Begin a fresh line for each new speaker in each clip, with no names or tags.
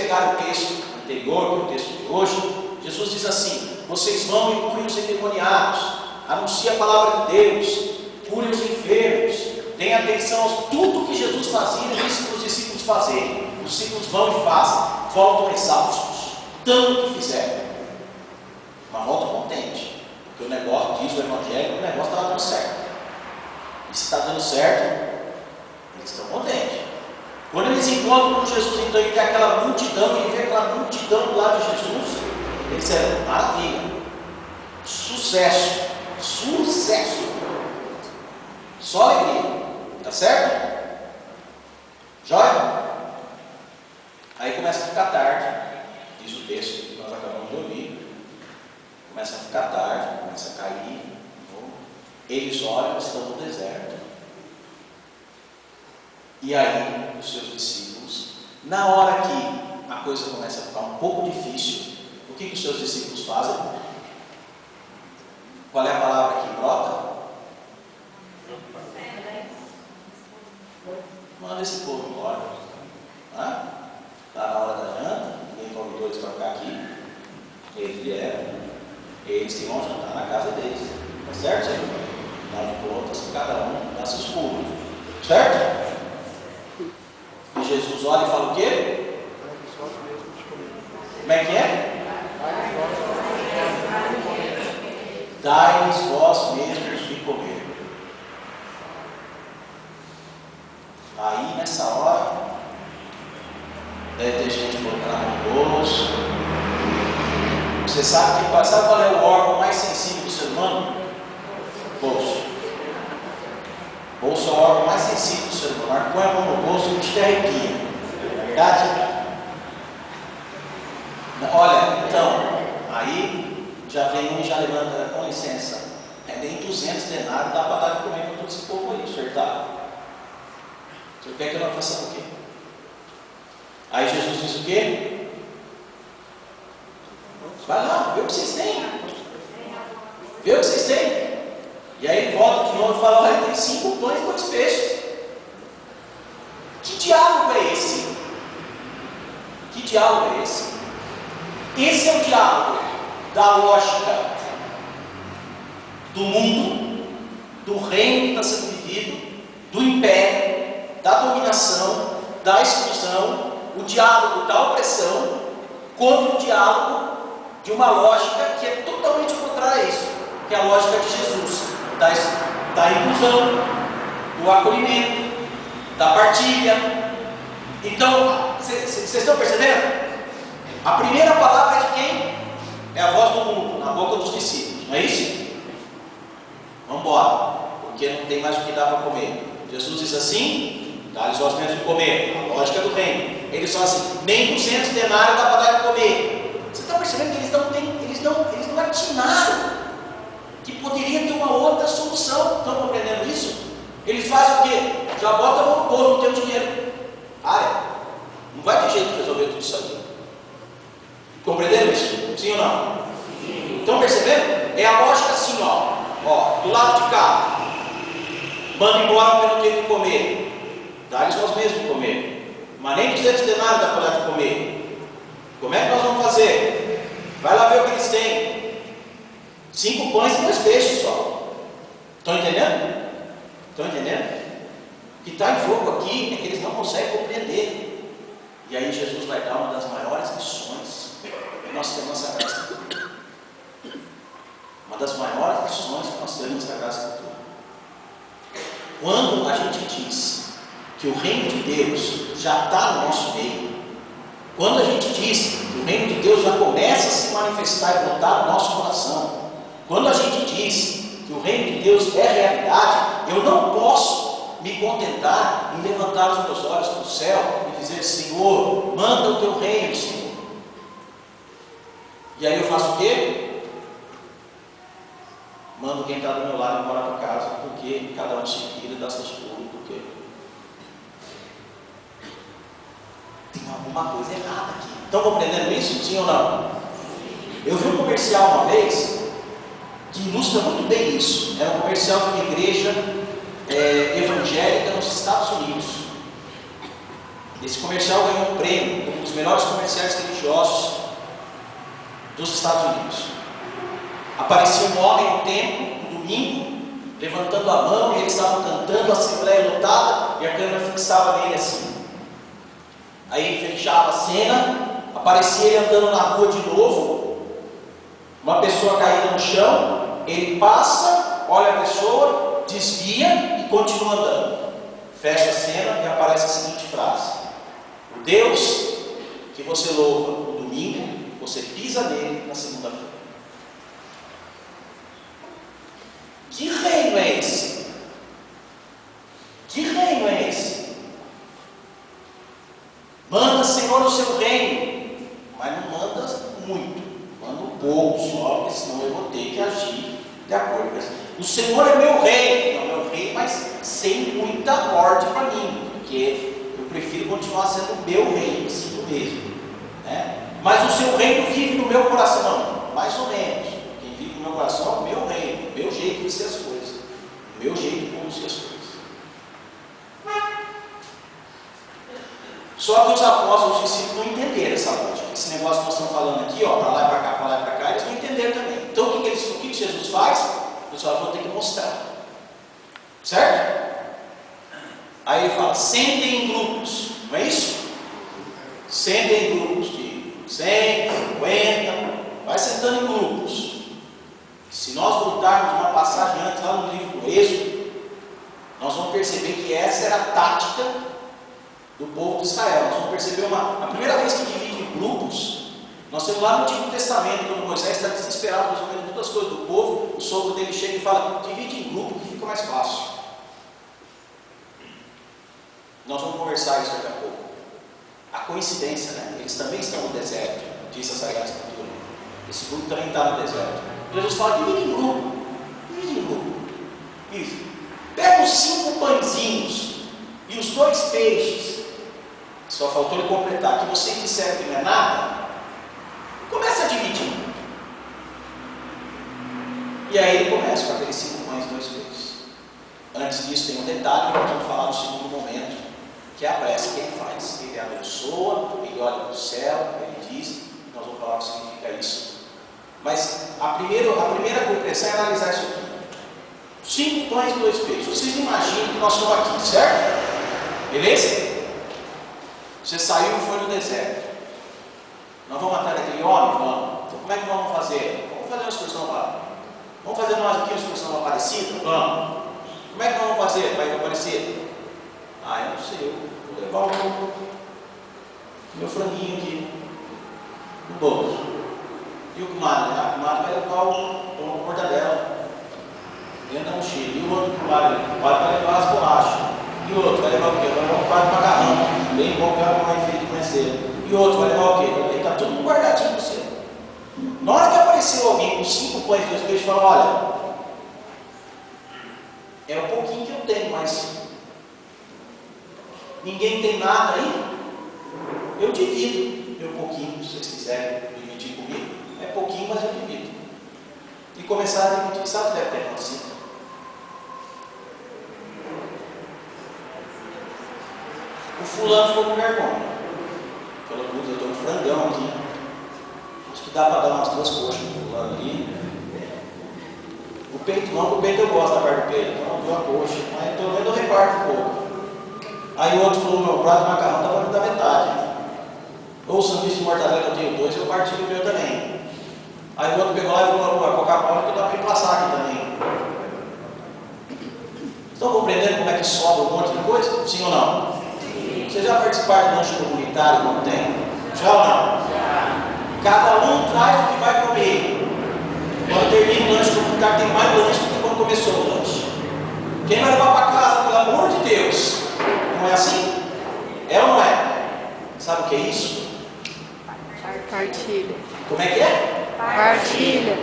pegarem o texto anterior, que é o texto de hoje, Jesus diz assim: vocês vão e curem os endemoniados, anunciem a palavra de Deus, curem os enfermos, deem atenção a tudo que Jesus fazia e disse para os discípulos fazerem. Os discípulos vão e fazem, voltam exaustos, tanto que fizeram, mas voltam contentes, porque o negócio, diz o Evangelho, o negócio estava dando certo. E se está dando certo, eles estão contentes. Quando eles encontram com Jesus, então, e tem aquela multidão, e vê aquela multidão do lado de Jesus, eles disseram: maravilha, sucesso, sucesso, só alegria, tá certo? Jóia? Aí começa a ficar tarde, diz o texto que nós acabamos de ouvir, começa a ficar tarde, começa a cair, eles olham, estão no deserto, e aí os seus discípulos, na hora que a coisa começa a ficar um pouco difícil, o que os seus discípulos fazem? Qual é a palavra que brota? Manda esse povo embora. Está na hora da janta, ninguém convidou eles para ficar aqui. Eles vieram, eles que vão jantar na casa deles. Tá certo, Senhor? Dá de contas que cada um dá seus pulos. Certo? E Jesus olha e fala o quê? Como é que é? Dai-lhes vós mesmos de comer. Aí nessa hora deve ter gente colocando a mão no bolso. Você sabe qual é o órgão mais sensível do ser humano? Bolso. Bolso é o órgão mais sensível do ser humano. Põe a mão no bolso e te arrepia. Não é verdade? Olha, então, aí já vem um e já levanta, com licença, nem 200 denários dá para dar de comer para todo esse povo aí, acertado. Você quer que nós façamos o quê? Aí Jesus diz o quê? Vai lá, vê o que vocês têm. Vê o que vocês têm. E aí ele volta de novo e fala: olha, tem 5 pães e 2 peixes. Que diálogo é esse? Que diálogo é esse? Esse é o diálogo da lógica do mundo, do reino que está sendo vivido, do império, da dominação, da exclusão, o diálogo da opressão, contra o diálogo de uma lógica que é totalmente contrária a isso, que é a lógica de Jesus, da inclusão, do acolhimento, da partilha. Então, vocês estão percebendo? A primeira palavra é de quem? É a voz do mundo, na boca dos discípulos, não é isso? Vamos embora, porque não tem mais o que dar para comer. Jesus diz assim: dá-lhes vós mesmos de comer, a lógica do reino. Eles falam assim: nem 200 denários dá para dar de comer. Você está percebendo que eles não atinaram que poderia ter uma outra solução? Estão compreendendo isso? Eles fazem o quê? Já bota a mão no bolso, não tem o dinheiro. Não vai ter jeito de resolver tudo isso aí. Compreenderam isso? Sim ou não? Sim. Estão percebendo? É a lógica assim, ó, do lado de cá. Manda embora porque não tem o que comer. Dá-lhes nós mesmos de comer. Mas nem 200 denários dá para dar de comer. Como é que nós vamos fazer? Vai lá ver o que eles têm. 5 pães e 2 peixes só. Estão entendendo? Estão entendendo? O que está em jogo aqui é que eles não conseguem compreender. E aí Jesus vai dar uma das maiores lições que nós temos na Sagrada Escritura. Uma das maiores lições que nós temos na Sagrada Escritura. Quando a gente diz que o reino de Deus já está no nosso meio, quando a gente diz que o reino de Deus já começa a se manifestar e brotar no nosso coração, quando a gente diz que o reino de Deus é realidade, eu não posso me contentar em levantar os meus olhos para o céu e dizer: Senhor, manda o teu reino, Senhor. E aí eu faço o quê? Mando quem está do meu lado embora para casa, porque cada um se vira, dá seus pulos, porque tem alguma coisa errada aqui. Estão compreendendo isso? Sim ou não? Eu vi um comercial uma vez que ilustra muito bem isso. Era um comercial de uma igreja evangélica nos Estados Unidos. Esse comercial ganhou um prêmio como um dos melhores comerciais religiosos dos Estados Unidos. Aparecia um homem no templo, no domingo, levantando a mão, e eles estavam cantando, a assembleia lotada, e a câmera fixava nele assim. Aí fechava a cena, aparecia ele andando na rua de novo, uma pessoa caída no chão, ele passa, olha a pessoa, desvia e continua andando. Fecha a cena e aparece a seguinte frase: o Deus que você louva no domingo, você pisa nele na segunda-feira. Que reino é esse? Que reino é esse? Manda, Senhor, o seu reino, mas não manda muito, manda um pouco só, porque senão eu vou ter que agir de acordo com isso. O Senhor é meu rei, não é meu rei, mas sem muita ordem para mim, porque eu prefiro continuar sendo o meu rei, assim mesmo, né? Mas o seu reino vive no meu coração, não, mais ou menos. Quem vive no meu coração é o meu reino, o meu jeito de ser as coisas, o meu jeito de conduzir as coisas. Só que os apóstolos, os discípulos não entenderam essa lógica. Esse negócio que nós estamos falando aqui, ó, para lá e para cá, para lá e para cá, eles não entenderam também. Então o que Jesus faz? Eu só vou ter que mostrar. Certo? Aí ele fala, sentem em grupos, não é isso? Sentem em grupos de 100, 50, vai sentando em grupos. Se nós voltarmos uma passagem antes lá no livro do Êxodo, nós vamos perceber que essa era a tática do povo de Israel. Nós vamos perceber a primeira vez que divide em grupos, nós temos lá no Antigo Testamento, quando Moisés está desesperado resolvendo todas as coisas do povo, o sogro dele chega e fala, divide em grupo que fica mais fácil. Nós vamos conversar isso daqui a pouco. A coincidência, né? Eles também estão no deserto, diz a Sagrada Escritura. Esse grupo também está no deserto. Jesus fala, divide em grupo. Divide em grupo. Isso. Pega os 5 pãezinhos e os 2 peixes. Só faltou ele completar. Que vocês disseram que não é nada. Começa a dividir. E aí ele começa com aqueles 5 pães e 2 peixes. Antes disso tem um detalhe que nós vamos falar no segundo momento, que é a prece que ele faz. Ele abençoa, ele olha para o céu, ele diz, nós vamos falar o que significa isso. Mas a primeira compreensão é analisar isso aqui. 5 pães e 2 peixes. Vocês imaginam que nós estamos aqui, certo? Beleza? Você saiu e foi no deserto. Nós vamos matar aquele homem? Vamos. Então como é que nós vamos fazer? Vamos fazer uma excursão lá. Vamos fazer nós aqui uma excursão Aparecida? Vamos. Como é que nós vamos fazer para ir para Aparecida? Ah, eu não sei, eu vou levar o meu franguinho aqui no bolso. E o comadre? A comadre vai levar o mortadela dentro da mochila. E o outro comadre vai levar as bolachas. E o outro vai levar o quê? Vai levar um prato de macarrão, bem bom que a mamãe fez de conhecer. E o outro vai levar o quê? Está tudo guardadinho para você. Na hora que apareceu alguém com 5 pães e 2 peixes, fala, olha, é um pouquinho que eu tenho, mas ninguém tem nada aí, eu divido meu pouquinho, se vocês quiserem dividir comigo, é pouquinho, mas eu divido. E começar a dividir, sabe o que deve ter acontecido? O fulano ficou com vergonha. Falou, eu estou com frangão aqui. Acho que dá para dar umas 2 coxas no fulano ali. O peito não, o peito eu gosto da parte do peito. Então, deu a coxa. Mas pelo menos eu reparto um pouco. Aí o outro falou, meu prato de macarrão está para me dar metade. Ou o sanduíche de mortadela que eu tenho 2, eu partilho o meu também. Aí o outro pegou lá e falou, a Coca-Cola que dá para emplaçar aqui também. Estão compreendendo como é que sobra um monte de coisa? Sim ou não? Vocês já participaram do lanche comunitário quando tem? Já ou não? Já. Cada um traz o que vai comer. Quando termina o lanche comunitário tem mais lanche do que quando começou o lanche. Quem vai levar para casa, pelo amor de Deus? Não é assim? É ou não é? Sabe o que é isso?
Partilha.
Como é que é?
Partilha.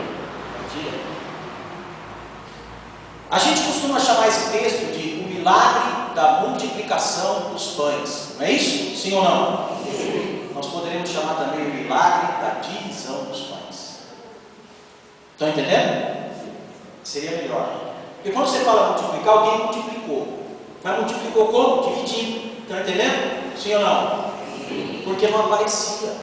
A gente costuma chamar esse texto de o milagre da multiplicação dos pães. Não é isso? Sim ou não? Sim. Nós poderíamos chamar também o milagre da divisão dos pães. Estão entendendo? Seria melhor. Porque quando você fala multiplicar, alguém multiplicou. Mas multiplicou como? Dividindo. Estão entendendo? Sim ou não? Porque não aparecia.